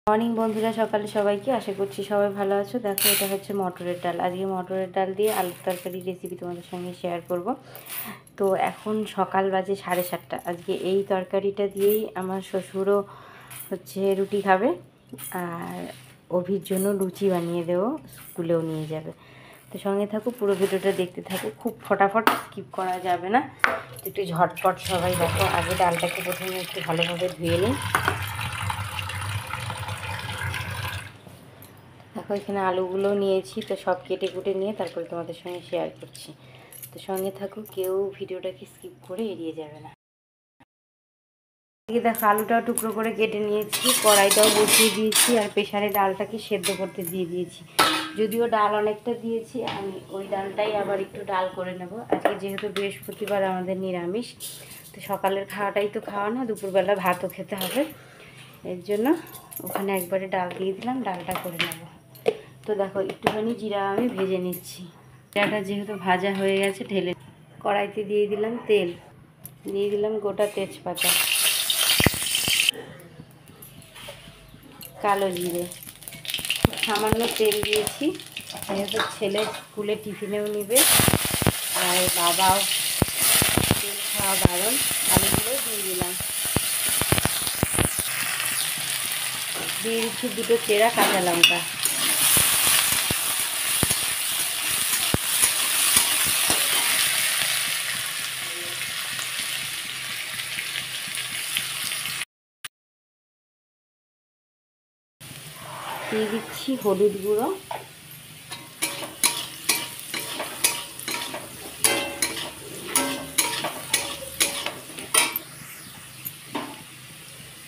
Morning বন্ধুরা, সকালে সবাইকে আশা করছি সবাই ভালো আছো। দেখো, এটা হচ্ছে মটরের ডাল। আজকে মটরের ডাল দিয়ে আলুর তরকারি রেসিপি তোমাদের সঙ্গে শেয়ার করব। তো এখন সকাল বাজে 7:30। আজকে এই তরকারিটা দিয়েই আমার শ্বশুরও হচ্ছে রুটি খাবে, আর অভির জন্য লুচি বানিয়ে দেবো, স্কুলেও নিয়ে যাবে। তো সঙ্গে থাকো, পুরো ভিডিওটা দেখতে থাকো। খুব ফটাফট স্কিপ করা যাবে না, একটু ঝটপট সবাই দেখো। আগে ডালটাকে প্রথমে একটু ভালোভাবে ধুয়ে নিই। দেখো, এখানে আলুগুলো নিয়েছি, তো সব কেটে কুটে নিয়ে তারপরে তোমাদের সঙ্গে শেয়ার করছি। তো সঙ্গে থাকো, কেউ ভিডিওটাকে স্কিপ করে এড়িয়ে যাবে না। দেখো, আলুটাও টুকরো করে কেটে নিয়েছি, কড়াইটাও বসিয়ে দিয়েছি, আর প্রেসারে ডালটাকে সেদ্ধ করতে দিয়ে দিয়েছি। যদিও ডাল অনেকটা দিয়েছি, আমি ওই ডালটাই আবার একটু ডাল করে নেব। আজকে যেহেতু বৃহস্পতিবার আমাদের নিরামিষ, তো সকালের খাওয়াটাই তো খাওয়া না, দুপুরবেলা ভাতও খেতে হবে। এর জন্য ওখানে একবারে ডাল দিয়ে দিলাম, ডালটা করে নেব। তো দেখো, একটুখানি জিরা আমি ভেজে নিচ্ছি। জিরাটা যেহেতু ভাজা হয়ে গেছে, ঢেলে কড়াইতে দিয়ে দিলাম তেল, দিয়ে দিলাম গোটা তেজপাতা, কালো জিরে, সামান্য তেল দিয়েছি, যেহেতু ছেলে স্কুলে টিফিনেও নেবে আর বাবাও তেল খাওয়া বারণ। আলুগুলো দিয়ে দিলাম, দিয়ে দিচ্ছি দুটো চেরা কাঁচা লঙ্কা। দিয়ে দিচ্ছি হলুদ গুঁড়ো,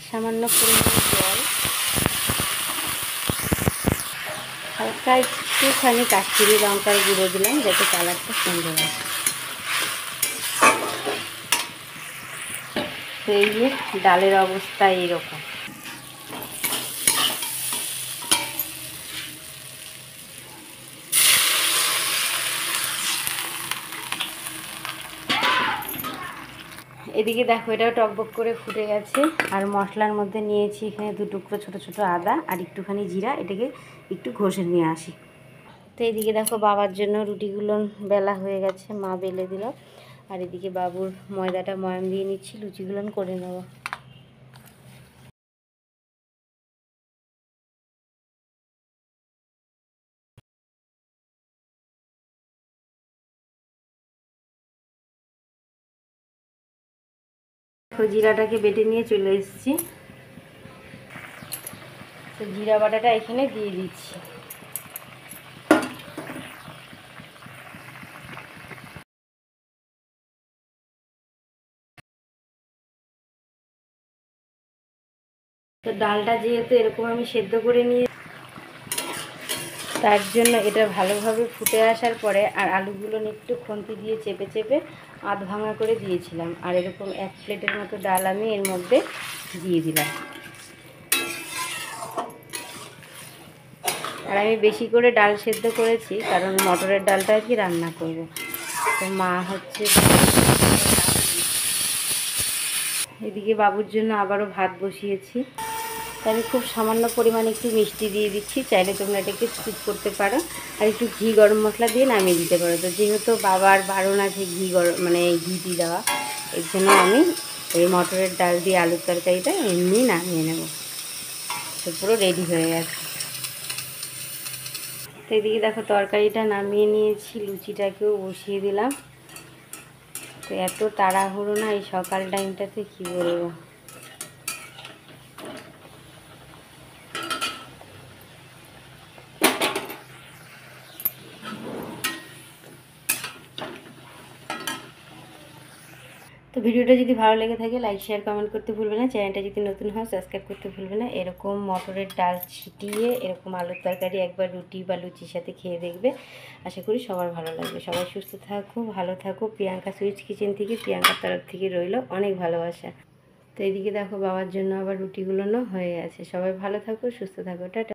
সামান্য পরিমাণে জল, হালকা একটুখানি কাশ্মীরি লঙ্কার গুঁড়ো দিলাম যাতে কালারটা সুন্দর হয়। তো এই যে ডালের অবস্থা এইরকম। এদিকে দেখো, এটাও টকবক করে ফুটে গেছে। আর মশলার মধ্যে নিয়েছি এখানে 2 টুকরো ছোটো ছোটো আদা আর একটুখানি জিরা, এটাকে একটু ঘষে নিয়ে আসি। তো এদিকে দেখো, বাবার জন্য রুটিগুলো বেলা হয়ে গেছে, মা বেলে দিল। আর এদিকে বাবুর ময়দাটা ময়াম দিয়ে নিচ্ছি, লুচিগুলো করে নেব। জিরাটাকে বেটে নিয়ে চলে এসেছি, তো জিরা বাটাটা এখানে দিয়ে দিচ্ছি। তো ডালটা যেহেতু এরকম আমি সেদ্ধ করে নিয়ে, তার জন্য এটা ভালোভাবে ফুটে আসার পরে আর আলুগুলো একটু খুন্তি দিয়ে চেপে চেপে আধ ভাঙা করে দিয়েছিলাম, আর এরকম 1 প্লেটের মতো ডাল আমি এর মধ্যে দিয়ে দিলাম। আর আমি বেশি করে ডাল সেদ্ধ করেছি, কারণ মটরের ডালটা আর কি রান্না করব। তো মা হচ্ছে এদিকে বাবুর জন্য আবারও ভাত বসিয়েছি। তাই আমি খুব সামান্য পরিমাণে একটু মিষ্টি দিয়ে দিচ্ছি, চাইলে তোমরা এটাকে স্কিপ করতে পারো। আর একটু ঘি গরম মশলা দিয়ে নামিয়ে দিতে পারো। তো যেহেতু বাবার বারণ আছে ঘি গরম ঘি দেওয়া, এর জন্য আমি এই মটরের ডাল দিয়ে আলুর তরকারিটা এমনি নামিয়ে নেব। তো পুরো রেডি হয়ে গেছে। তো এদিকে দেখো, তরকারিটা নামিয়ে নিয়েছি, লুচিটাকেও বসিয়ে দিলাম। তো এত তাড়াহুড়ো না এই সকাল টাইমটাতে, কী বলবো। তো ভিডিওটা যদি ভালো লেগে থাকে লাইক শেয়ার কমেন্ট করতে ভুলবে না। চ্যানেলটা যদি নতুন হয় সাবস্ক্রাইব করতে ভুলবে না। এরকম মটরের ডাল ছিটিয়ে এরকম আলুর তরকারি একবার রুটি বা লুচির সাথে খেয়ে দেখবে, আশা করি সবার ভালো লাগবে। সবাই সুস্থ থাকো, ভালো থাকো। প্রিয়াঙ্কা সুইটস কিচেন থেকে, প্রিয়াঙ্কার তরফ থেকে রইল অনেক ভালোবাসা। তো এদিকে দেখো, বাবার জন্য আবার রুটিগুলো হয়ে গেছে। সবাই ভালো থাকো, সুস্থ থাকো, টাটা।